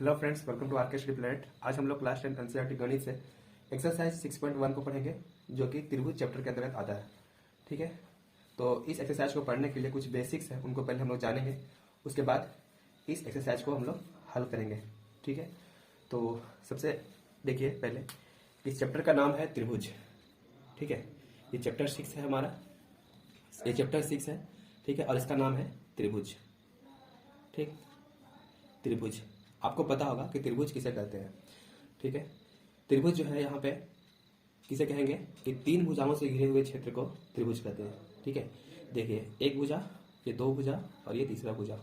Hello friends, welcome to RK study planet. आज हम लोग क्लास 10 एनसीईआरटी गणित से एक्सरसाइज 6.1 को पढ़ेंगे, जो कि त्रिभुज चैप्टर के अंतर्गत आता है। ठीक है, तो इस एक्सरसाइज को पढ़ने के लिए कुछ बेसिक्स है, उनको पहले हम लोग जानेंगे। उसके बाद इस एक्सरसाइज को हम लोग हल करेंगे। ठीक है, तो सबसे देखिए, पहले इस चैप्टर का नाम है त्रिभुज। ठीक है, ये चैप्टर 6 है हमारा, ये चैप्टर 6 है। ठीक है, और इसका नाम है त्रिभुज। ठीक, त्रिभुज आपको पता होगा कि त्रिभुज किसे कहते हैं। ठीक है, त्रिभुज जो है यहाँ पे किसे कहेंगे कि तीन भुजाओं से घिरे हुए क्षेत्र को त्रिभुज कहते हैं। ठीक है, देखिए, एक भुजा, ये दो भुजा और ये तीसरा भुजा।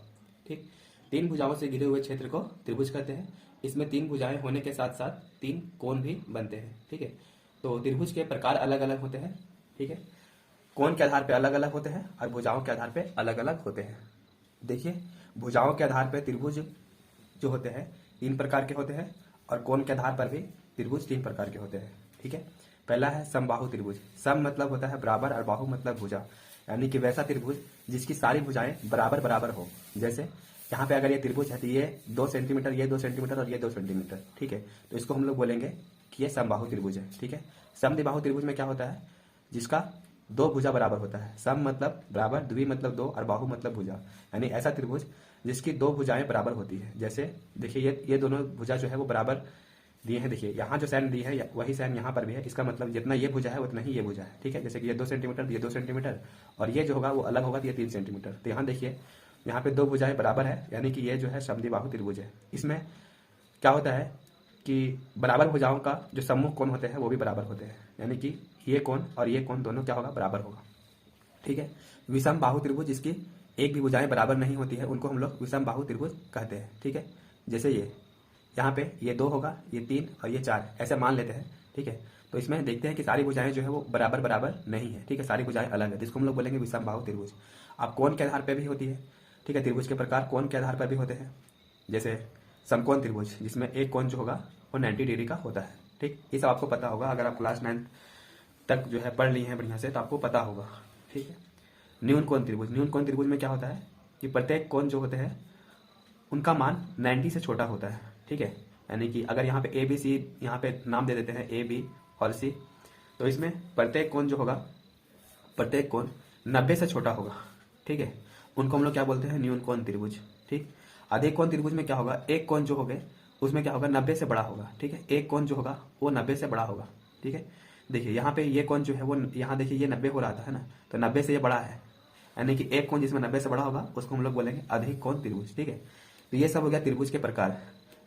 ठीक, तीन भुजाओं से घिरे हुए क्षेत्र को त्रिभुज कहते हैं। इसमें तीन भुजाएं होने के साथ साथ तीन कोण भी बनते हैं। ठीक है, तो त्रिभुज के प्रकार अलग अलग होते हैं। ठीक है, कोण के आधार पर अलग अलग होते हैं और भुजाओं के आधार पर अलग अलग होते हैं। देखिए, भुजाओं के आधार पर त्रिभुज जो होते हैं तीन प्रकार के होते हैं और कोण के आधार पर भी त्रिभुज तीन प्रकार के होते हैं। ठीक है, पहला है समबाहु त्रिभुज। सम मतलब होता है बराबर और बाहु मतलब भुजा, यानी कि वैसा त्रिभुज जिसकी सारी भुजाएं बराबर बराबर हो। जैसे यहाँ पे अगर ये त्रिभुज है तो ये 2 सेंटीमीटर, ये 2 सेंटीमीटर और ये 2 सेंटीमीटर। ठीक है, तो इसको हम लोग बोलेंगे कि ये समबाहु त्रिभुज है। ठीक है, समद्विबाहु त्रिभुज में क्या होता है, जिसका दो भुजा बराबर होता है। सम मतलब बराबर, द्वि मतलब दो और बाहु मतलब भुजा, यानी ऐसा त्रिभुज जिसकी दो भुजाएं बराबर होती है। जैसे देखिए, ये दोनों भुजा जो है वो बराबर दिए हैं। देखिए, यहाँ जो साइन दी है वही साइन यहाँ पर भी है। इसका मतलब जितना ये भुजा है उतना ही ये भुजा है। ठीक है, जैसे कि ये 2 सेंटीमीटर, ये 2 सेंटीमीटर और ये जो होगा वो अलग होगा तो ये 3 सेंटीमीटर। तो यहाँ देखिए, यहाँ पे दो भुजाएं बराबर है, यानी कि ये जो है समद्विबाहु त्रिभुज है। इसमें क्या होता है कि बराबर भुजाओं का जो सम्मुख कोण होते हैं वो भी बराबर होते हैं, यानी कि ये कोण और ये कोण दोनों क्या होगा, बराबर होगा। ठीक है, विषम बाहु त्रिभुज जिसकी एक भी भुजाएं बराबर नहीं होती है उनको हम लोग विषम बाहु त्रिभुज कहते हैं। ठीक है, जैसे ये यहाँ पे ये 2 होगा, ये 3 और ये 4 ऐसे मान लेते हैं। ठीक है, तो इसमें देखते हैं कि सारी भुजाएं जो है वो बराबर बराबर नहीं है। ठीक है, सारी भुजाएं अलग है, जिसको हम लोग बोलेंगे विषम बाहु त्रिभुज। अब कोण के आधार पर भी होती है। ठीक है, त्रिभुज के प्रकार कोण के आधार पर भी होते हैं। जैसे समकोण त्रिभुज, जिसमें एक कोण जो होगा वो 90 डिग्री का होता है। ठीक, ये सब आपको पता होगा, अगर आप क्लास 9 तक जो है पढ़ लिए हैं बढ़िया से तो आपको पता होगा। ठीक है, न्यून कोण त्रिभुज, न्यून कोण त्रिभुज में क्या होता है कि प्रत्येक कोण जो होते हैं उनका मान 90 से छोटा होता है। ठीक है, यानी कि अगर यहाँ पे ए बी सी, यहाँ पे नाम दे देते हैं ए बी और सी, तो इसमें प्रत्येक कोण जो होगा, प्रत्येक कोण 90 से छोटा होगा। ठीक है, उनको हम लोग क्या बोलते हैं, न्यून कोण त्रिभुज। ठीक, अधिक कोण त्रिभुज में क्या होगा, एक कोण जो होगा उसमें क्या होगा, 90 से बड़ा होगा। ठीक है, एक कोण जो होगा वो 90 से बड़ा होगा। ठीक है, देखिए यहाँ पे ये कोण जो है वो, यहाँ देखिए ये 90 हो रहा था, है ना, तो 90 से ये बड़ा है, यानी कि एक कोण जिसमें 90 से बड़ा होगा उसको हम लोग बोलेंगे अधिक कोण त्रिभुज। ठीक है, तो ये सब हो गया त्रिभुज के प्रकार।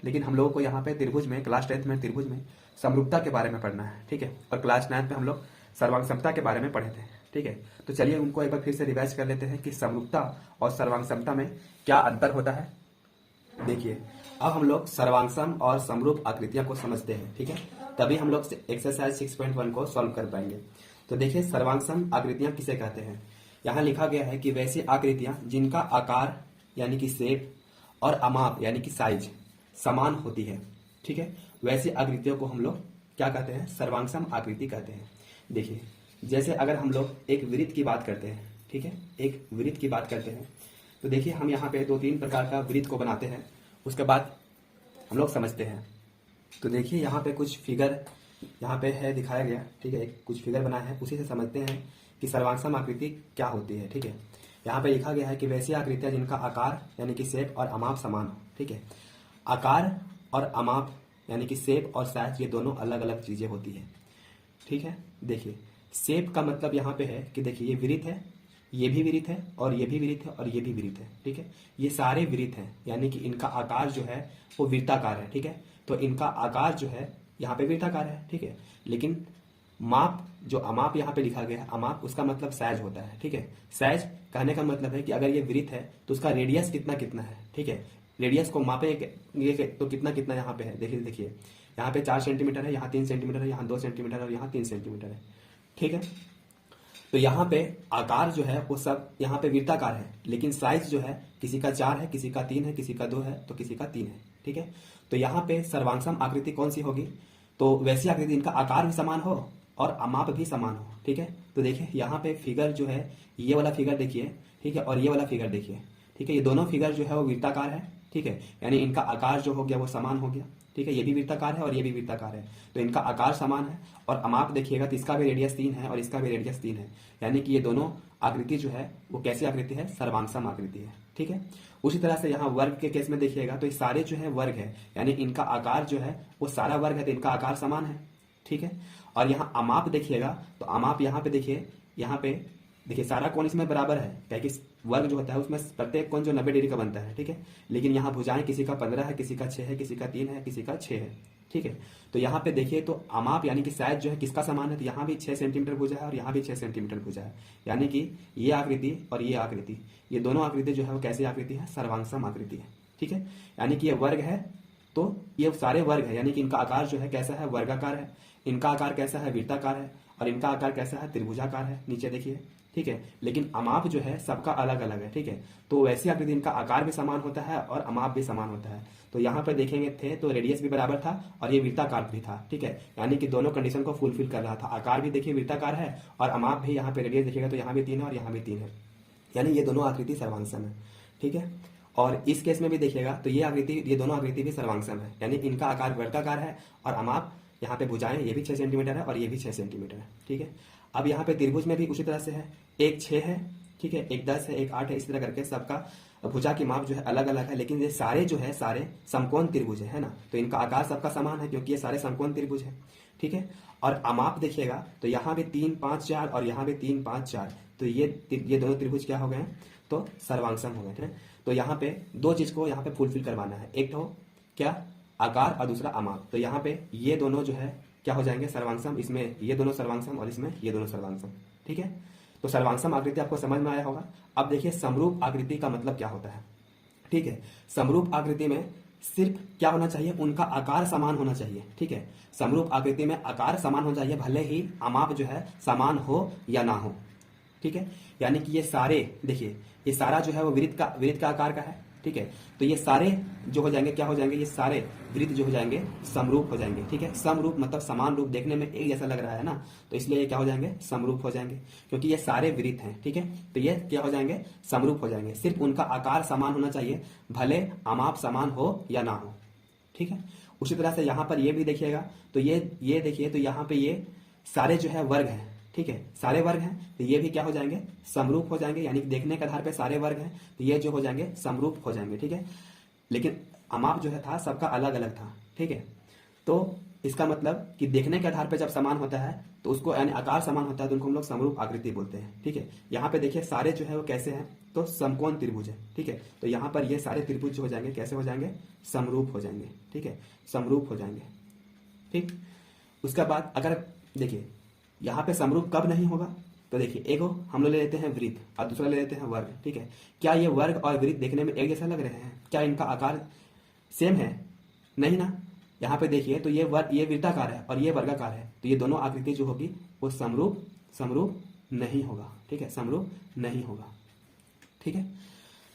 लेकिन हम लोगों को यहाँ पे त्रिभुज में, क्लास 10 में त्रिभुज में समरूपता के बारे में पढ़ना है। ठीक है, और क्लास 9 में हम लोग सर्वांग समता के बारे में पढ़े थे। ठीक है, तो चलिए उनको एक बार फिर से रिवाइज कर लेते हैं कि समरूपता और सर्वांग समता में क्या अंतर होता है। देखिए, अब हम लोग सर्वांगसम और समरूप आकृतियां को समझते हैं। ठीक है, तभी हम लोग एक्सरसाइज 6.1 को सॉल्व कर पाएंगे। तो देखिए, सर्वांगसम आकृतियां किसे कहते हैं। यहाँ लिखा गया है कि वैसी आकृतियां जिनका आकार यानी कि शेप और अमाप यानी कि साइज समान होती है। ठीक है, वैसी आकृतियों को हम लोग क्या कहते हैं, सर्वांगसम आकृति कहते हैं। देखिए, जैसे अगर हम लोग एक वृत्त की बात करते हैं, ठीक है, एक वृत्त की बात करते हैं, तो देखिए हम यहाँ पे 2-3 प्रकार का वृत्त को बनाते हैं, उसके बाद हम लोग समझते हैं। तो देखिए, यहाँ पे कुछ फिगर यहाँ पे है दिखाया गया। ठीक है, कुछ फिगर बनाए हैं, उसी से समझते हैं कि सर्वांगसम आकृति क्या होती है। ठीक है, यहाँ पे लिखा गया है कि वैसी आकृतियां जिनका आकार यानी कि शेप और अमाप समान हो। ठीक है, आकार और अमाप यानी कि शेप और साइज, ये दोनों अलग अलग चीजें होती है। ठीक है, देखिए, शेप का मतलब यहाँ पे है कि देखिए ये वृत्त है, ये भी वृत्त है और ये भी वृत्त है और ये भी वृत्त है। ठीक है, ये सारे वृत्त हैं, यानी कि इनका आकार जो है वो वृत्ताकार है। ठीक है, तो इनका आकार जो है यहाँ पे वृत्ताकार है। ठीक है, लेकिन माप, जो अमाप यहाँ पे लिखा गया है, अमाप उसका मतलब साइज होता है। ठीक है, साइज कहने का मतलब है कि अगर ये वृत्त है तो उसका रेडियस कितना कितना है। ठीक है, रेडियस को मापे तो कितना कितना यहाँ पे है। देखिए यहाँ पे 4 सेंटीमीटर है, यहाँ 3 सेंटीमीटर है, यहाँ 2 सेंटीमीटर और यहाँ 3 सेंटीमीटर है। ठीक है, तो यहाँ पे आकार जो है वो सब यहाँ पे वृत्ताकार है, लेकिन साइज जो है किसी का 4 है, किसी का 3 है, किसी का 2 है तो किसी का 3 है। ठीक है, तो यहाँ पे सर्वांगसम आकृति कौन सी होगी, तो वैसी आकृति इनका आकार भी समान हो और अमाप भी समान हो। ठीक है, तो देखिए यहाँ पे फिगर जो है, ये वाला फिगर देखिए, ठीक है, और ये वाला फिगर देखिए। ठीक है, ये दोनों फिगर जो है वो वृत्ताकार है ठीक है, यानी इनका आकार जो हो गया वो समान हो गया। ठीक है, ये भी वृत्ताकार है और ये भी वृत्ताकार है, तो इनका आकार समान है। और आप देखिएगा तो इसका भी रेडियस 3 है और इसका भी रेडियस 3 है, यानी कि ये दोनों आकृति जो है वो कैसी आकृति है, सर्वांगसम आकृति है। ठीक है, उसी तरह से यहाँ वर्ग के केस में देखिएगा तो ये सारे जो है वर्ग है, यानी इनका आकार जो है वो सारा वर्ग है, तो इनका आकार समान है। ठीक है, और यहाँ अमाप देखिएगा तो अमाप यहाँ पे देखिए, यहाँ पे देखिए सारा कोण इसमें बराबर है, क्या कि वर्ग जो होता है उसमें प्रत्येक कोण जो 90 डिग्री का बनता है। ठीक है, लेकिन यहाँ भुजाएं किसी का 15 है, किसी का 6 है, किसी का 3 है, किसी का 6 है। ठीक है, तो यहाँ पे देखिए तो अमाप यानी कि साइज जो है किसका समान है, तो यहाँ भी 6 सेंटीमीटर भुजा है और यहाँ भी 6 सेंटीमीटर भुजा है, यानी कि ये आकृति और ये आकृति, ये दोनों आकृति जो है वो कैसी आकृति है, सर्वांगसम आकृति है। ठीक है, यानी कि ये वर्ग है तो ये सारे वर्ग है, यानी कि इनका आकार जो है कैसा है, वर्गाकार है, इनका आकार कैसा है, वृत्ताकार है, और इनका आकार कैसा है, त्रिभुजाकार है। नीचे देखिए, ठीक है, लेकिन अमाप जो है सबका अलग अलग है। ठीक है, तो वैसी आकृति इनका आकार भी समान होता है और अमाप भी समान होता है। तो यहाँ पर देखेंगे थे तो रेडियस भी बराबर था और ये वृत्ताकार भी था। ठीक है, यानी कि दोनों कंडीशन को फुलफिल कर रहा था। आकार भी देखिए वृत्ताकार है और अमाप भी, यहाँ पे रेडियस देखिएगा तो यहाँ भी 3 है और यहाँ भी 3 है, यानी ये दोनों आकृति सर्वांगसम है। ठीक है, और इस केस में भी देखिएगा तो ये आकृति, ये दोनों आकृति भी सर्वांगसम है, यानी इनका आकार वर्गाकार है और अमाप यहाँ पे भुजाएं ये भी 6 सेंटीमीटर है और ये भी 6 सेंटीमीटर है। ठीक है, अब यहाँ पे त्रिभुज में भी उसी तरह से है, एक 6 है, ठीक है, एक 10 है, एक 8 है, इस तरह करके सबका भुजा की माप जो है अलग अलग है, लेकिन ये सारे जो है सारे समकोण त्रिभुज है ना, तो इनका आकार सबका समान है क्योंकि ये सारे समकोण त्रिभुज है। ठीक है, और अमाप देखिएगा तो यहाँ भी 3 5 4 और यहाँ भी 3 5 4, तो ये दोनों त्रिभुज क्या हो गए हैं, तो सर्वांगसम हो गए। ठीक है, तो यहाँ पे दो चीज को यहाँ पे फुलफिल करवाना है, एक तो क्या, आकार, और दूसरा अमाप। तो यहाँ पे ये दोनों जो है क्या हो जाएंगे, सर्वांगसम, इसमें ये दोनों सर्वांगसम और इसमें ये दोनों सर्वांगसम। ठीक है, तो सर्वांगसम आकृति आपको समझ में आया होगा। अब देखिए समरूप आकृति का मतलब क्या होता है। ठीक है, समरूप आकृति में सिर्फ क्या होना चाहिए, उनका आकार समान होना चाहिए। ठीक है, समरूप आकृति में आकार समान होना चाहिए, भले ही अमाप जो है समान हो या ना हो। ठीक है, यानी कि ये सारे देखिए, ये सारा जो है वो वृत्त का आकार का है। ठीक है, तो ये सारे जो हो जाएंगे क्या हो जाएंगे, ये सारे वृत्त जो हो जाएंगे समरूप हो जाएंगे। ठीक है, समरूप मतलब समान रूप, देखने में एक जैसा लग रहा है ना, तो इसलिए ये क्या हो जाएंगे, समरूप हो जाएंगे, क्योंकि ये सारे वृत्त हैं। ठीक है, तो ये क्या हो जाएंगे, समरूप हो जाएंगे, सिर्फ उनका आकार समान होना चाहिए, भले अमाप समान हो या ना हो। ठीक है, उसी तरह से यहाँ पर ये भी देखिएगा तो ये देखिए तो यहाँ पे ये सारे जो है वर्ग हैं। ठीक है, सारे वर्ग हैं, तो ये भी क्या हो जाएंगे, समरूप हो जाएंगे, यानी कि देखने के आधार पे सारे वर्ग हैं तो ये जो हो जाएंगे समरूप हो जाएंगे। ठीक है, लेकिन अमाप जो है था सबका अलग अलग था। ठीक है, तो इसका मतलब कि देखने के आधार पे जब समान होता है तो उसको, यानी आकार समान होता है तो उनको हम लोग समरूप आकृति बोलते हैं। ठीक है, यहाँ पे देखिए सारे जो है वो कैसे हैं, तो समकोण त्रिभुज है। ठीक है, तो यहाँ पर ये सारे त्रिभुज जो हो जाएंगे कैसे हो जाएंगे, समरूप हो जाएंगे। ठीक है, समरूप हो जाएंगे। ठीक, उसके बाद अगर देखिए यहाँ पे समरूप कब नहीं होगा, तो देखिए एक हम लोग ले लेते हैं वृत्त और दूसरा ले लेते हैं वर्ग। ठीक है, क्या ये वर्ग और वृत्त देखने में एक जैसा लग रहे हैं, क्या इनका आकार सेम है, नहीं ना। यहाँ पे देखिए तो ये वृत्ताकार है और ये वर्गाकार है, तो ये दोनों आकृति जो होगी वो समरूप नहीं होगा। ठीक है, समरूप नहीं होगा। ठीक है,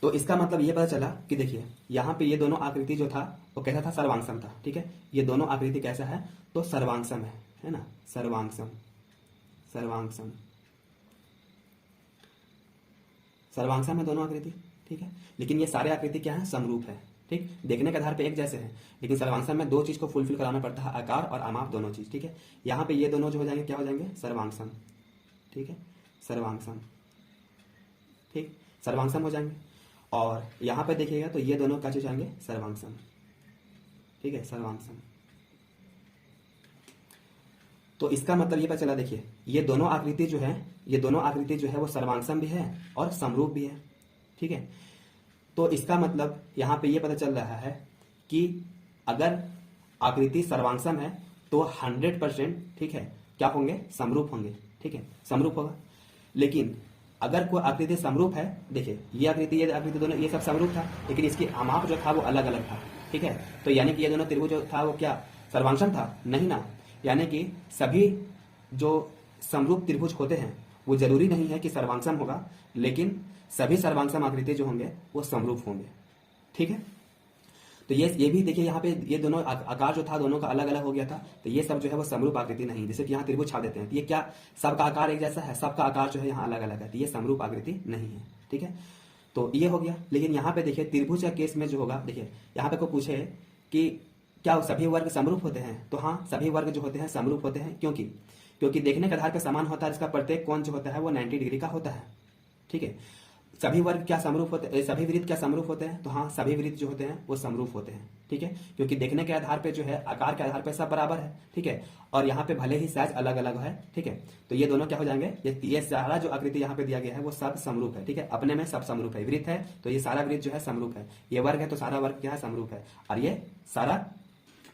तो इसका मतलब ये पता चला कि देखिए यहाँ पे ये दोनों आकृति जो था वो कैसा था, सर्वांगसम था। ठीक है, ये दोनों आकृति कैसा है, तो सर्वांगसम है ना, सर्वांगसम है दोनों आकृति। ठीक है, लेकिन ये सारे आकृति क्या है, समरूप है। ठीक, देखने के आधार पे एक जैसे हैं, लेकिन सर्वांगसम में दो चीज को फुलफिल कराना पड़ता है, आकार और अमाप दोनों चीज। ठीक है, यहाँ पे ये दोनों जो हो जाएंगे क्या हो जाएंगे, सर्वांगसम। ठीक है, सर्वांगसम। ठीक, सर्वांगसम हो जाएंगे, और यहाँ पे देखिएगा तो ये दोनों क्या हो जाएंगे, सर्वांगसम। ठीक है, सर्वांगसम। तो इसका मतलब ये पता चला, देखिए ये दोनों आकृति जो है वो सर्वांगसम भी है और समरूप भी है। ठीक है, तो इसका मतलब यहाँ पे ये पता चल रहा है कि अगर आकृति सर्वांगसम है तो 100% ठीक है क्या होंगे, समरूप होंगे। ठीक है, समरूप होगा। लेकिन अगर कोई आकृति समरूप है, देखिए ये आकृति दोनों ये सब समरूप था, लेकिन इसकी अमाप जो था वो अलग अलग था। ठीक है, तो यानी कि ये दोनों त्रिभुज जो था वो क्या सर्वांगसम था, नहीं ना। यानी कि सभी जो समरूप त्रिभुज होते हैं वो जरूरी नहीं है कि सर्वांगसम होगा, लेकिन सभी सर्वांगसम आकृति जो होंगे वो समरूप होंगे। ठीक है, तो ये भी देखिए यहाँ पे ये दोनों आकार जो था दोनों का अलग अलग हो गया था, तो ये सब जो है वो समरूप आकृति नहीं। जैसे कि यहाँ त्रिभुज छा देते हैं तो ये क्या सबका आकार एक जैसा है, सबका आकार जो है यहाँ अलग अलग है, तो ये समरूप आकृति नहीं है। ठीक है, तो ये हो गया। लेकिन यहाँ पे देखिए त्रिभुज का केस में जो होगा, देखिए यहाँ पे को पूछे कि क्या सभी वर्ग समरूप होते हैं, तो हाँ सभी वर्ग जो होते हैं समरूप होते हैं। क्योंकि देखने के आधार पर समान होता है, इसका प्रत्येक कोण जो होता है वो 90 डिग्री का होता है। ठीक है, सभी वर्ग क्या समरूप होते हैं, सभी वृत्त क्या समरूप होते हैं, तो हाँ सभी वृत्त जो होते हैं वो समरूप होते हैं। ठीक है, क्योंकि देखने के आधार पे जो है, आकार के आधार पे सब बराबर है। ठीक है, और यहाँ पे भले ही साइज अलग अलग है। ठीक है, तो ये दोनों क्या हो जाएंगे, ये सारा जो आकृति यहाँ पे दिया गया है वो सब समरूप है। ठीक है, अपने में सब समरूप है। वृत्त है तो ये सारा वृत्त जो है समरूप है, ये वर्ग है तो सारा वर्ग क्या है, समरूप है, और ये सारा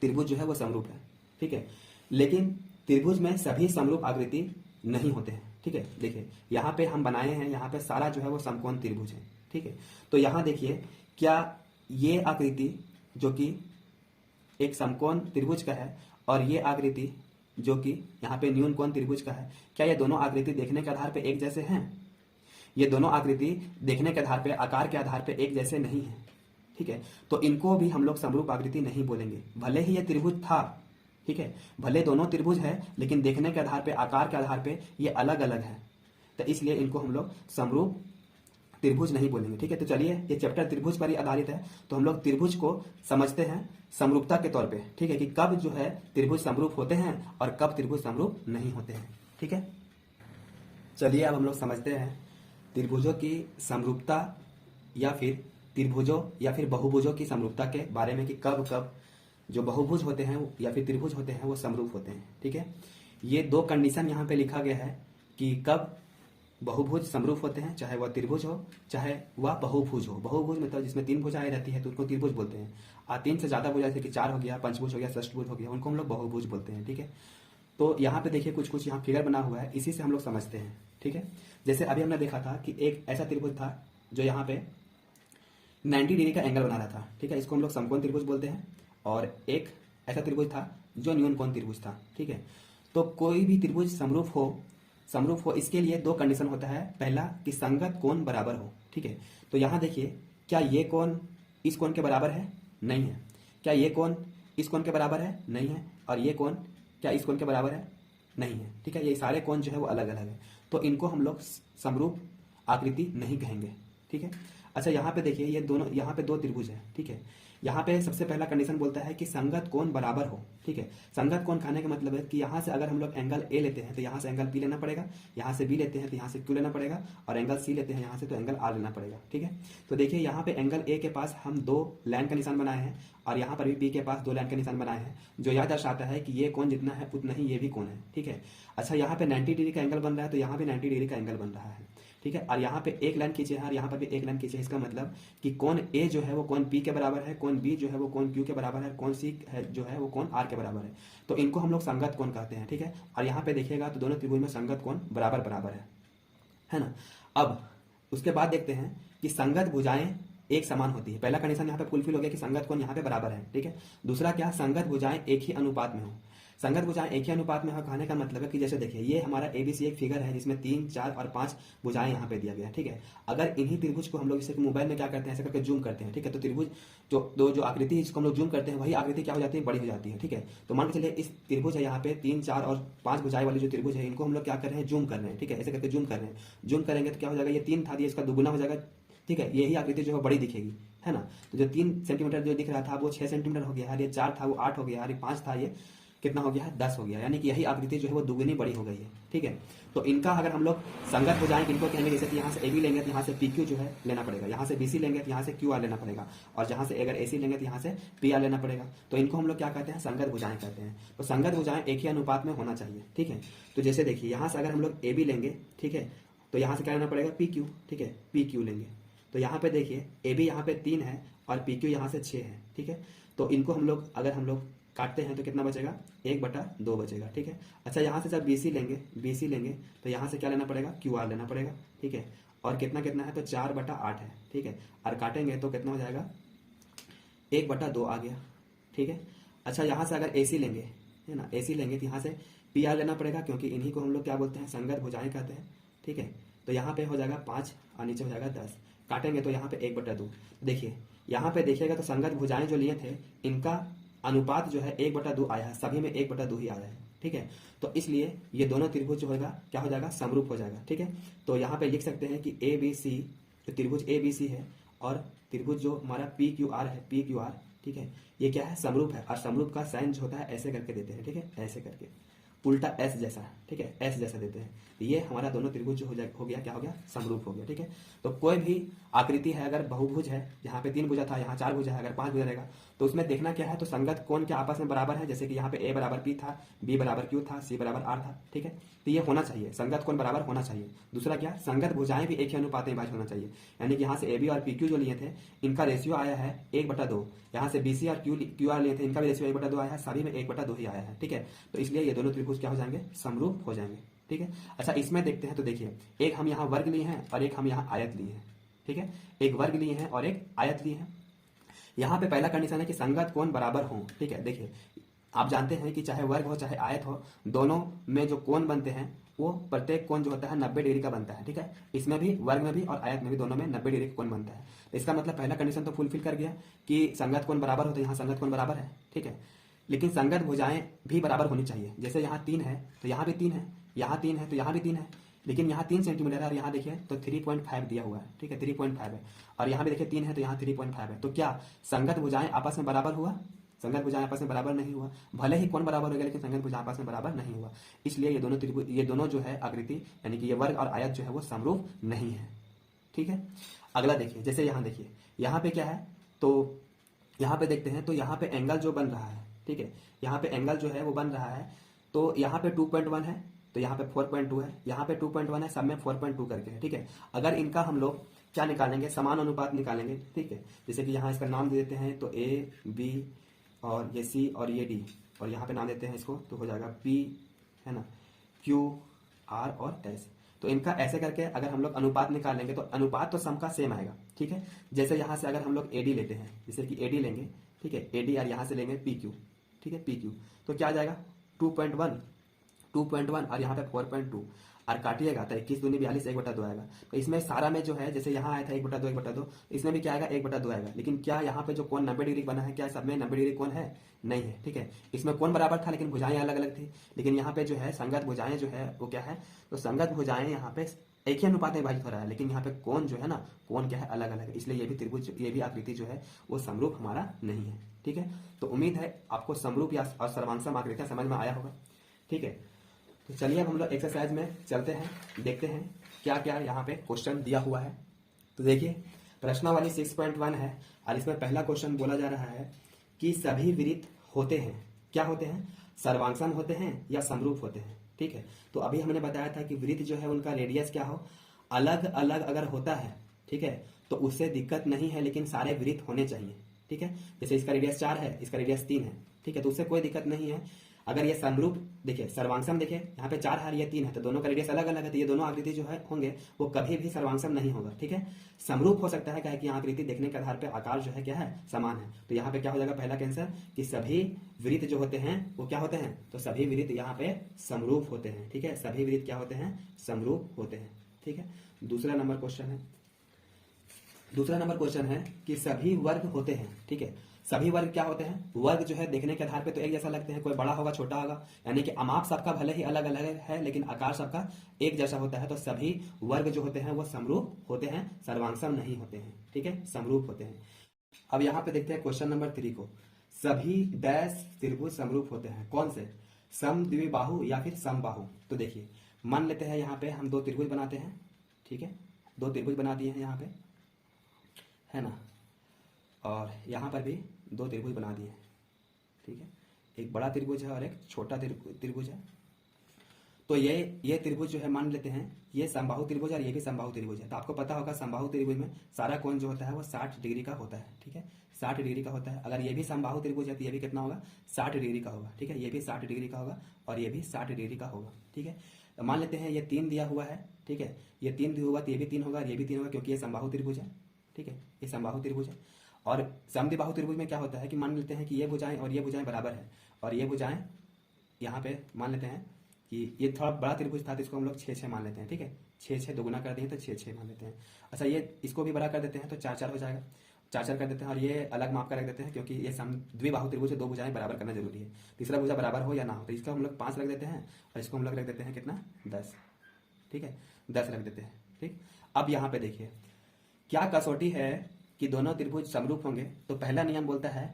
त्रिभुज जो है वो समरूप है। ठीक है, लेकिन त्रिभुज में सभी समरूप आकृति नहीं होते हैं। ठीक है, देखिए यहाँ पे हम बनाए हैं, यहाँ पे सारा जो है वो समकोण त्रिभुज है। ठीक है, तो यहाँ देखिए क्या ये आकृति जो कि एक समकोण त्रिभुज का है और ये आकृति जो कि यहाँ पे न्यून कोण त्रिभुज का है, क्या ये दोनों आकृति देखने के आधार पे एक जैसे हैं? ये दोनों आकृति देखने के आधार पे, आकार के आधार पे एक जैसे नहीं है। ठीक है, तो इनको भी हम लोग समरूप आकृति नहीं बोलेंगे, भले ही ये त्रिभुज था। ठीक है, भले दोनों त्रिभुज है लेकिन देखने के आधार पे, आकार के आधार पे ये अलग अलग है, तो इसलिए इनको हम लोग समरूप त्रिभुज नहीं बोलेंगे। ठीक है, तो चलिए ये चैप्टर त्रिभुज पर ही आधारित है, तो हम लोग त्रिभुज को समझते हैं समरूपता के तौर पे। ठीक है, कि कब जो है त्रिभुज समरूप होते हैं और कब त्रिभुज समरूप नहीं होते हैं। ठीक है, चलिए अब हम लोग समझते हैं त्रिभुजों की समरूपता या फिर त्रिभुजों या फिर बहुभुजों की समरूपता के बारे में, कि कब कब जो बहुभुज होते हैं या फिर त्रिभुज होते हैं वो समरूप होते हैं। ठीक है, ये दो कंडीशन यहाँ पे लिखा गया है कि कब बहुभुज समरूप होते हैं, चाहे वह त्रिभुज हो चाहे वह बहुभुज हो। बहुभुज मतलब जिसमें 3 भुजाएं रहती है तो उनको त्रिभुज बोलते हैं, और 3 से ज्यादा भुजाएं जैसे कि 4 हो गया, पंचभुज हो गया, षष्ठभुज हो गया, उनको हम लोग बहुभुज बोलते हैं। ठीक है, तो यहाँ पे देखिए कुछ कुछ यहाँ फिगर बना हुआ है, इसी से हम लोग समझते हैं। ठीक है, जैसे अभी हमने देखा था कि एक ऐसा त्रिभुज था जो यहाँ पे 90 डिग्री का एंगल बना रहा था। ठीक है, इसको हम लोग समकोण त्रिभुज बोलते हैं। और एक ऐसा त्रिभुज था जो न्यून कोण त्रिभुज था। ठीक है, तो कोई भी त्रिभुज समरूप हो इसके लिए दो कंडीशन होता है। पहला कि संगत कोण बराबर हो। ठीक है, तो यहाँ देखिए क्या ये कोण इस कोण के बराबर है? नहीं है। क्या ये कोण इस कोण के बराबर है? नहीं है। और ये कोण क्या इस कोण के बराबर है? नहीं है। ठीक है, ये सारे कोण जो है वो अलग अलग है, तो इनको हम लोग समरूप आकृति नहीं कहेंगे। ठीक है, अच्छा यहाँ पे देखिए ये दोनों, यहाँ पे दो त्रिभुज है। ठीक है, यहाँ पे सबसे पहला कंडीशन बोलता है कि संगत कोण बराबर हो। ठीक है, संगत कोण कहने का मतलब है कि यहाँ से अगर हम लोग एंगल ए लेते हैं तो यहाँ से एंगल बी लेना पड़ेगा, यहाँ से बी लेते हैं तो यहाँ से क्यू लेना पड़ेगा, और एंगल सी लेते हैं यहाँ से तो एंगल आर लेना पड़ेगा। ठीक है, तो देखिए यहाँ पे एंगल ए के पास हम 2 लाइन का निशान बनाए हैं, और यहाँ पर भी बी के पास 2 लाइन का निशान बनाए हैं, जो यह दर्शाता है कि ये कोण जितना है उतना ही ये भी कोण है। ठीक है, अच्छा यहाँ पे 90 डिग्री का एंगल बन रहा है तो यहाँ भी 90 डिग्री का एंगल बन रहा है। ठीक है, और यहाँ पे एक लाइन खींचे है और यहाँ पर भी एक लाइन खींचे है। इसका मतलब कि कोण ए जो है वो कोण पी के बराबर है, कोण बी जो है वो कोण क्यू के बराबर है, कोण सी जो है वो कोण आर के बराबर है, तो इनको हम लोग संगत कोण कहते हैं। ठीक है, और यहाँ पे देखिएगा तो दोनों त्रिभुज में संगत कोण बराबर बराबर है ना। अब उसके बाद देखते हैं कि संगत भुजाएं एक समान होती है। पहला कंडीशन यहाँ पे फुलफिल हो गया कि संगत कोण यहाँ पे बराबर है। ठीक है, दूसरा क्या, संगत भुजाएं एक ही अनुपात में हो। संगत भुजाएं एक ही अनुपात में हो कहने का मतलब है कि जैसे देखिए ये हमारा एबीसी एक फिगर है जिसमें 3, 4 और 5 भुजाएं यहाँ पे दिया गया है। ठीक है, अगर इन्हीं त्रिभुज को हम लोग इसे मोबाइल में क्या करते हैं, ऐसे करके जूम करते हैं। ठीक है, तो त्रिभुज जो आकृति है जिसको हम लोग जूम करते हैं वही आकृति क्या हो जाती है, बड़ी हो जाती है। ठीक है, तो मान के चलिए इस त्रिभुज है यहाँ पे 3, 4 और 5 भुजाएं वाली जो त्रिभुज है इनको हम लोग क्या कर रहे हैं, जूम कर रहे हैं। ठीक है, ऐसे करके जूम कर रहे हैं। जूम करेंगे तो क्या हो जाएगा, ये 3 था, ये इसका दुगुना हो जाएगा। ठीक है, यही आकृति जो है बड़ी दिखेगी, है ना। तो जो 3 सेंटीमीटर जो दिख रहा था वो 6 सेंटीमीटर हो गया, और ये 4 था वो 8 हो गया, और ये 5 था ये कितना हो गया है, 10 हो गया, यानी कि यही आकृति जो है वो दुगनी बड़ी हो गई है। ठीक है, तो इनका अगर हम लोग संगत हो जाएंगे इनको कहेंगे, जैसे कि यहाँ से ए बी लेंगे तो यहाँ से पी क्यू जो है लेना पड़ेगा, यहाँ से बी सी लेंगे तो यहाँ से क्यू आर लेना पड़ेगा, और जहाँ से अगर ए सी लेंगे तो यहाँ से पी आर लेना पड़ेगा। तो इनको हम लोग क्या कहते हैं, संगत भुजाएं कहते हैं। तो संगत भुजाएं एक ही अनुपात में होना चाहिए। ठीक है, तो जैसे देखिए यहाँ से अगर हम लोग ए बी लेंगे, ठीक है, तो यहाँ से क्या लेना पड़ेगा, पी क्यू। ठीक है, पी क्यू लेंगे तो यहाँ पे देखिए ए बी यहाँ पे 3 है और पी क्यू यहाँ से 6 है। ठीक है, तो इनको हम लोग अगर हम लोग काटते हैं तो कितना बचेगा, 1/2 बचेगा। ठीक है, अच्छा यहाँ से जब BC लेंगे तो यहाँ से क्या लेना पड़ेगा, QR लेना पड़ेगा। ठीक है, और कितना कितना है तो 4/8 है। ठीक है, और काटेंगे तो कितना हो जाएगा, 1/2 आ गया। ठीक है, अच्छा यहाँ से अगर AC लेंगे, है ना, AC लेंगे तो यहाँ से PR लेना पड़ेगा, क्योंकि इन्हीं को हम लोग क्या बोलते हैं, संगत भुजाएं कहते हैं। ठीक है, तो यहाँ पे हो जाएगा 5 और नीचे हो जाएगा 10, काटेंगे तो यहाँ पे 1/2। देखिए यहाँ पे देखिएगा तो संगत भुजाएं जो लिए थे इनका अनुपात जो है 1/2 आया है, सभी में 1/2 ही आया है। ठीक है, तो इसलिए ये दोनों त्रिभुज जो होगा क्या हो जाएगा, समरूप हो जाएगा। ठीक है, तो यहाँ पे लिख सकते हैं कि ABC जो त्रिभुज ए बी सी है और त्रिभुज जो हमारा पी क्यू आर है, पी क्यू आर, ठीक है, ये क्या है, समरूप है। और समरूप का साइन जो होता है ऐसे करके देते हैं, ठीक है, ऐसे करके उल्टा एस जैसा, ठीक है, एस जैसा देते हैं। तो ये हमारा दोनों त्रिभुज जो हो गया, क्या हो गया, समरूप हो गया, ठीक है। तो कोई भी आकृति है, अगर बहुभुज है, यहाँ पे 3 भुजा था, यहाँ 4 भुजा है, अगर 5 भुजा रहेगा तो उसमें देखना क्या है, तो संगत कोण क्या आपस में बराबर है। जैसे कि यहाँ पे ए बराबर पी था, बी बराबर क्यू था, सी बराबर आर था, ठीक है। तो ये होना चाहिए, संगत कोण बराबर होना चाहिए। दूसरा क्या, संगत भुजाएं भी एक ही अनुपात में विभाजित होना चाहिए। यानी कि यहाँ से ए बी और पी क्यू जो लिए थे, इनका रेशियो आया है 1/2। यहाँ से बी सी और क्यू आर लिए थे, इनका भी रेशियो 1/2 आया है, सभी में 1/2 ही आया है, ठीक है। तो इसलिए ये दोनों त्रिभुज क्या हो जाएंगे, समरूप हो जाएंगे, ठीक है। अच्छा, इसमें देखते हैं, तो देखिए एक हम यहाँ वर्ग लिए हैं और एक हम यहाँ आयत लिए हैं, ठीक है। एक वर्ग लिए हैं और एक आयत लिए हैं। यहाँ पे पहला कंडीशन है कि संगत कोण बराबर हो, ठीक है। देखिए आप जानते हैं कि चाहे वर्ग हो चाहे आयत हो, दोनों में जो कोण बनते हैं वो प्रत्येक कोण जो होता है 90 डिग्री का बनता है, ठीक है। इसमें भी, वर्ग में भी और आयत में भी, दोनों में 90 डिग्री का कोण बनता है। तो इसका मतलब पहला कंडीशन तो फुलफिल कर गया कि संगत कोण बराबर हो, तो यहाँ संगत कोण बराबर है, ठीक है। लेकिन संगत भुजाएं भी बराबर होनी चाहिए। जैसे यहाँ 3 है तो यहाँ भी 3 है, यहाँ 3 है तो यहाँ भी 3 है, लेकिन यहाँ 3 सेंटीमीटर है और यहाँ देखिए तो 3.5 दिया हुआ है, ठीक है, 3.5 है। और यहाँ भी देखिए 3 है तो यहाँ 3.5 है। तो क्या संगत भुजाएं आपस में बराबर हुआ, संगत भुजाएं आपस में बराबर नहीं हुआ। भले ही कोण बराबर हो गया लेकिन संगत भुजाएं आपस में बराबर नहीं हुआ। इसलिए ये दोनों जो है आकृति, यानी कि ये वर्ग और आयत जो है वो समरूप नहीं है, ठीक है। अगला देखिए, जैसे यहाँ देखिए, यहाँ पे क्या है, तो यहाँ पे देखते हैं, तो यहाँ पे एंगल जो बन रहा है, ठीक है, यहाँ पे एंगल जो है वो बन रहा है। तो यहाँ पे 2.1 है, तो यहाँ पे 4.2 है, यहाँ पे 2.1 है, सब में 4.2 करके है, ठीक है। अगर इनका हम लोग क्या निकालेंगे, समान अनुपात निकालेंगे, ठीक है। जैसे कि यहाँ इसका नाम दे देते हैं, तो ए बी और ये सी और ये डी, और यहाँ पे नाम देते हैं इसको, तो हो जाएगा पी, है ना, क्यू आर और एस। तो इनका ऐसे करके अगर हम लोग अनुपात निकालेंगे तो अनुपात तो सबका सेम आएगा, ठीक है। जैसे यहाँ से अगर हम लोग एडी लेते हैं, जैसे कि एडी लेंगे, ठीक है, एडी और यहाँ से लेंगे पी क्यू, ठीक है, पी क्यू, तो क्या आ जाएगा 2.1 और यहाँ पे 4.2 और काटिएगा तो 21 दूनी 42, 1/2 आएगा। तो इसमें सारा में जो है, जैसे यहाँ आया था 1/2, इसमें भी क्या आएगा 1/2 आएगा। लेकिन क्या यहाँ पे जो कोण 90 डिग्री बना है, क्या सब में 90 डिग्री कोण है, नहीं है, ठीक है। इसमें कोण बराबर था लेकिन भुजाएं अलग अलग थी। लेकिन यहाँ पे जो है संगत भुजाएं जो है वो क्या है, तो संगत भुजाएं यहाँ पे एक ही अनुपात में विभाजित हो रहा है, लेकिन यहाँ पे कोण जो है ना, कोण क्या है, अलग अलग है। इसलिए ये भी त्रिभुज, ये भी आकृति जो है वो समरूप हमारा नहीं है, ठीक है। तो उम्मीद है आपको समरूप या और सर्वांगसम आकृतियां समझ में आया होगा, ठीक है। तो चलिए अब हम लोग एक्सरसाइज में चलते हैं, देखते हैं क्या क्या यहाँ पे क्वेश्चन दिया हुआ है। तो देखिए प्रश्नावली 6.1 है और इसमें पहला क्वेश्चन बोला जा रहा है कि सभी वृत्त होते हैं, क्या होते हैं, सर्वांगसम होते हैं या समरूप होते हैं, ठीक है। तो अभी हमने बताया था कि वृत्त जो है उनका रेडियस क्या हो, अलग अलग अगर होता है, ठीक है, तो उससे दिक्कत नहीं है, लेकिन सारे वृत्त होने चाहिए, ठीक है। जैसे इसका रेडियस 4 है, इसका रेडियस 3 है, ठीक है, तो उससे कोई दिक्कत नहीं है। अगर ये समरूप, देखिए सर्वांगसम, देखिए यहाँ पे 4 है, ये 3 है, तो दोनों का रेडियस अलग अलग है, तो ये दोनों आकृति जो है होंगे वो कभी भी सर्वांगसम नहीं होगा, ठीक है। समरूप हो सकता है, क्या है कि आकृति देखने के आधार पे आकार जो है क्या है, समान है। तो यहाँ पे क्या हो जाएगा पहला कैंसर, कि सभी वृत्त जो होते हैं वो क्या होते हैं, तो सभी वृत्त यहाँ पे समरूप होते हैं, ठीक है। सभी वृत्त क्या होते हैं, समरूप होते हैं, ठीक है। दूसरा नंबर क्वेश्चन है कि सभी वर्ग होते हैं, ठीक है। सभी वर्ग क्या होते हैं, वर्ग जो है देखने के आधार पे तो एक जैसा लगते हैं, कोई बड़ा होगा छोटा होगा, यानी कि अमाप सबका भले ही अलग अलग है लेकिन आकार सबका एक जैसा होता है। तो सभी वर्ग जो होते हैं वो समरूप होते हैं, सर्वांगसम नहीं होते हैं, ठीक है, समरूप होते हैं। अब यहाँ पे देखते हैं क्वेश्चन नंबर 3 को, सभी डैश त्रिभुज समरूप होते हैं, कौन से, समद्विबाहु या फिर समबाहु। तो देखिए मान लेते हैं यहाँ पे हम 2 त्रिभुज बनाते हैं, ठीक है, 2 त्रिभुज बना दिए हैं यहाँ पे, है ना, और यहाँ पर भी 2 त्रिभुज बना दिए हैं, ठीक है। एक बड़ा त्रिभुज है और एक छोटा त्रिभुज है। तो ये त्रिभुज जो है मान लेते हैं ये समबाहु त्रिभुज और ये भी समबाहु त्रिभुज है। तो आपको पता होगा समबाहु त्रिभुज में सारा कोण जो होता है वो 60 डिग्री का होता है, ठीक है, 60 डिग्री का होता है। अगर ये भी समबाहु त्रिभुज है तो ये भी कितना होगा, 60 डिग्री का होगा, ठीक है। ये भी 60 डिग्री का होगा और ये भी 60 डिग्री का होगा, ठीक है। तो मान लेते हैं ये 3 दिया हुआ है, ठीक है, ये 3 दिया हुआ तो ये भी 3 होगा और ये भी 3 होगा, क्योंकि ये समबाहु त्रिभुज है, ठीक है, ये समबाहु त्रिभुज है। और समद्विबाहु त्रिभुज में क्या होता है कि मान लेते हैं कि ये भुजाएं और ये भुजाएं बराबर है, और ये भुजाएं यहाँ पे मान लेते हैं कि ये थोड़ा बड़ा त्रिभुज था तो इसको हम लोग 6 मान लेते हैं, ठीक है, 6 दोगुना कर देंगे तो 6 मान लेते हैं। अच्छा, ये इसको भी बड़ा कर देते हैं तो 4 हो जाएगा, 4 कर देते हैं, और ये अलग माप का रख देते हैं क्योंकि ये द्विबाहु त्रिभुज है, 2 भुजाएं बराबर करना जरूरी है, तीसरा भुजा बराबर हो या ना हो। तो इसका हम लोग 5 रख देते हैं और इसको हम लोग रख देते हैं कितना, 10, ठीक है, 10 रख देते हैं, ठीक। अब यहाँ पे देखिए क्या कसौटी है कि दोनों त्रिभुज समरूप होंगे? तो पहला नियम बोलता है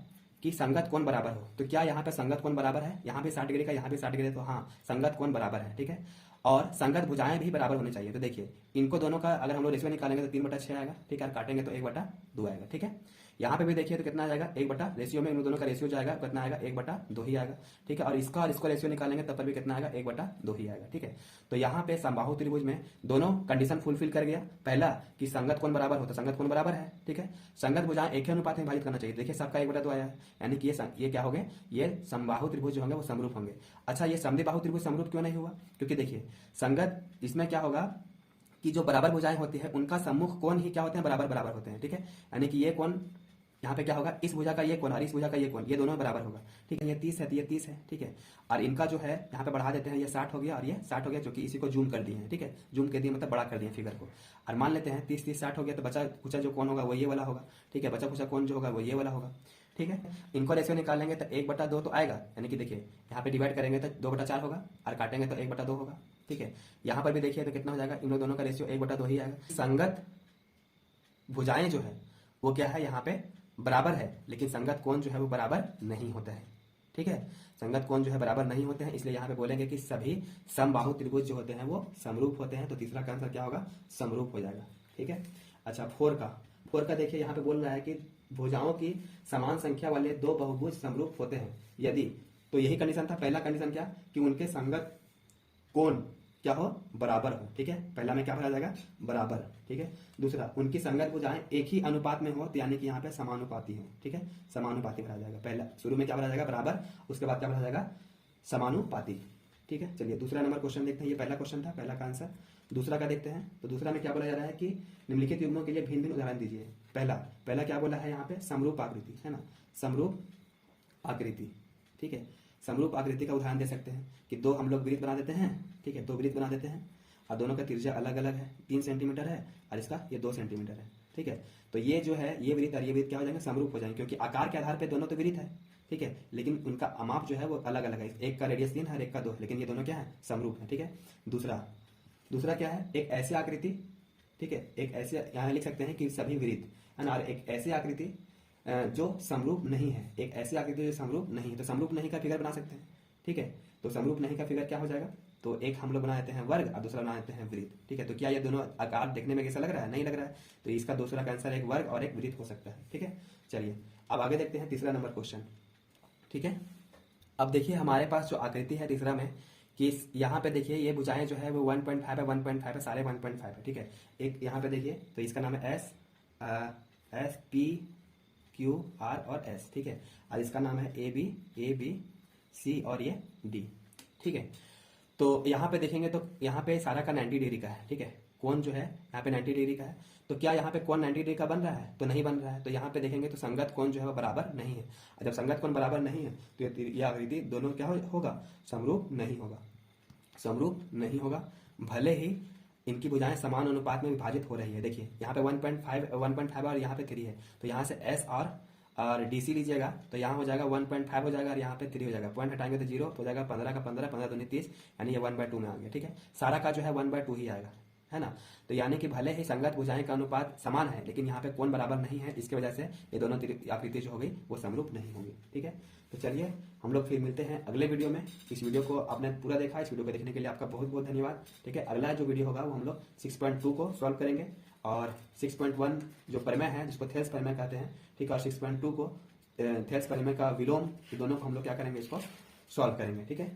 कि संगत कोण बराबर हो। तो क्या यहाँ पे संगत कोण बराबर है? यहाँ भी 60 डिग्री का, यहाँ भी 60 डिग्री, तो हाँ संगत कोण बराबर है, ठीक है। और संगत भुजाएं भी बराबर होनी चाहिए। तो देखिए इनको दोनों का अगर हम लोग रेशियो निकालेंगे तो 3/6 आएगा, ठीक है, काटेंगे तो 1/2 आएगा, ठीक है। यहाँ पे भी देखिए तो कितना आ जाएगा, 1 रेशियो में इन दोनों का रेशियो जाएगा, कितना आएगा, 1/2 ही आएगा, ठीक है। और इसको रेशियो निकालेंगे तब पर भी कितना आएगा, 1/2 ही आएगा, ठीक है। तो यहाँ पे समबाहु त्रिभुज में दोनों कंडीशन फुलफिल कर गया। पहला कि संगत कोण बराबर होता, संगत कोण बराबर है, ठीक है। संगत भुजाएं एक ही अनुपात में विभाजित करना चाहिए। देखिए सबका 1/2 आया है, यानी कि ये क्या हो गए, ये समबाहु त्रिभुज जो होंगे वो समरूप होंगे। अच्छा, ये समद्विबाहु त्रिभुज समरूप क्यों नहीं हुआ? क्योंकि देखिए संगत इसमें क्या होगा कि जो बराबर भुजाएं होती है उनका सम्मुख कोण ही क्या होते हैं, बराबर बराबर होते हैं, ठीक है। यानी कि ये कोण यहाँ पे क्या होगा, इस भुजा का ये कोण और इस भुजा का ये कोण, ये दोनों बराबर होगा, ठीक है। ये 30 है तो ये 30 है, ठीक है। और इनका जो है यहाँ पे बढ़ा देते हैं, ये 60 हो गया और ये 60 हो गया, जो कि इसी को जूम कर दिए हैं, ठीक है। जूम कर दिए मतलब बड़ा कर दिए फिगर को। और मान लेते हैं 30 30 60 हो गया, तो बचा कुचा जो कोण होगा वो ये वाला होगा, ठीक है। बचा कुचा कोण जो होगा वो ये वाला होगा, ठीक है। इनको रेशियो निकालेंगे तो 1/2 तो आएगा, यानी कि देखिए यहाँ पे डिवाइड करेंगे तो 2/4 होगा और काटेंगे तो 1/2 होगा, ठीक है। यहाँ पर भी देखिए तो कितना हो जाएगा, इन दोनों का रेशियो 1/2 ही आएगा। संगत भुजाएं जो है वो क्या है, यहाँ पे बराबर है, लेकिन संगत कोण जो है वो बराबर नहीं होता है, ठीक है। संगत कोण जो है बराबर नहीं होते हैं, इसलिए यहाँ पे बोलेंगे कि सभी समबाहु त्रिभुज जो होते हैं वो समरूप होते हैं। तो तीसरा का आंसर क्या होगा, समरूप हो जाएगा, ठीक है। अच्छा, फोर का देखिए यहाँ पे बोल रहा है कि भुजाओं की समान संख्या वाले दो बहुभुज समरूप होते हैं यदि, तो यही कंडीशन था। पहला कंडीशन क्या कि उनके संगत कोण क्या हो, बराबर हो, ठीक है। पहला में क्या भरा जाएगा, बराबर, ठीक है। दूसरा, उनकी संगत भुजाएं एक ही अनुपात में हो, तो यानी कि यहाँ पे समानुपाती हो, ठीक है। समानुपाती भरा जाएगा। पहला शुरू में क्या भरा जाएगा, बराबर, उसके बाद क्या भरा जाएगा, समानुपाती, ठीक है। चलिए दूसरा नंबर क्वेश्चन देखते हैं। ये पहला क्वेश्चन था, पहला का आंसर। दूसरा का देखते हैं। तो दूसरा में क्या बोला जा रहा है कि निम्नलिखित युग्मों के लिए भिन्न भिन्न उदाहरण दीजिए। पहला क्या बोला है यहाँ पे, समरूप आकृति, है ना, समरूप आकृति, ठीक है। समरूप आकृति का उदाहरण दे सकते हैं कि दो हम लोग वृत्त बना देते हैं, ठीक है, दो वृत्त बना देते हैं और दोनों का त्रिज्या अलग अलग है, 3 सेंटीमीटर है और इसका ये 2 सेंटीमीटर है, ठीक है। तो ये जो है, ये वृत्त और ये वृत्त क्या हो जाएंगे, समरूप हो जाएंगे, क्योंकि आकार के आधार पर दोनों तो वृत्त है, ठीक है, लेकिन उनका अमाप जो है वो अलग अलग है। एक का रेडियस 3 है और एक का 2, लेकिन ये दोनों क्या है, समरूप है, ठीक है। दूसरा क्या है, एक ऐसी आकृति, ठीक है, एक ऐसे यहाँ लिख सकते हैं कि सभी वृत्त, है ना, और एक ऐसी आकृति जो समरूप नहीं है, एक ऐसी आकृति जो समरूप नहीं है। तो समरूप नहीं का फिगर बना सकते हैं, ठीक है। तो समरूप नहीं का फिगर क्या हो जाएगा, तो एक हम लोग बना देते हैं वर्ग और दूसरा बना देते हैं वृत्त, ठीक है। तो क्या ये दोनों आकार देखने में कैसा लग रहा है, नहीं लग रहा है, तो इसका दूसरा का आंसर एक वर्ग और एक वृत्त हो सकता है, ठीक है। चलिए अब आगे देखते हैं तीसरा नंबर क्वेश्चन, ठीक है। अब देखिए हमारे पास जो आकृति है तीसरा में, कि यहाँ पे देखिए ये भुजाएं जो है वो 1.5 है, 1.5 है, सारे 1.5 है, ठीक है। एक यहाँ पे देखिए तो इसका नाम है एस पी क्यू आर और एस, ठीक है। और इसका नाम है ए बी सी और ये डी, ठीक है। तो यहाँ पे देखेंगे तो यहाँ पे सारा का 90 डिग्री का है, ठीक है। कोण जो है यहाँ पे 90 डिग्री का है। तो क्या यहाँ पे कोण 90 डिग्री का बन रहा है, तो नहीं बन रहा है। तो यहाँ पे देखेंगे तो संगत कोण जो है वो बराबर नहीं है। जब संगत कोण बराबर नहीं है तो ये आकृति दोनों क्या होगा, समरूप नहीं होगा, समरूप नहीं होगा। भले ही इनकी भुजाएं समान अनुपात में विभाजित हो रही है। देखिए यहाँ पे 1.5 और यहाँ पे 3 है, तो यहाँ से एस और डीसी लीजिएगा तो यहाँ हो जाएगा 1.5 हो जाएगा और यहाँ पे 3 हो जाएगा। पॉइंट हटाएंगे तो 0 हो जाएगा, 15 का 15, 15 दूनी 30, यानी ये 1/2 में आ गया, ठीक है। सारा का जो है 1/2 ही आएगा, है ना। तो यानी कि भले ही संगत भुजाएं का अनुपात समान है, लेकिन यहाँ पे कोण बराबर नहीं है, इसकी वजह से ये दोनों आकृति जो हो गई वो समरूप नहीं होंगी, ठीक है। तो चलिए हम लोग फिर मिलते हैं अगले वीडियो में। इस वीडियो को आपने पूरा देखा, इस वीडियो को देखने के लिए आपका बहुत बहुत धन्यवाद, ठीक है। अगला जो वीडियो होगा वो हम लोग 6.2 को सॉल्व करेंगे और 6.1 जो प्रमेय है जिसको थेल्स प्रमेय कहते हैं, ठीक है, और 6.2 को थेल्स प्रमेय का विलोम, ये दोनों को हम लोग क्या करेंगे, इसको सॉल्व करेंगे, ठीक है।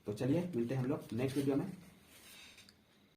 तो चलिए मिलते हैं हम लोग नेक्स्ट वीडियो में।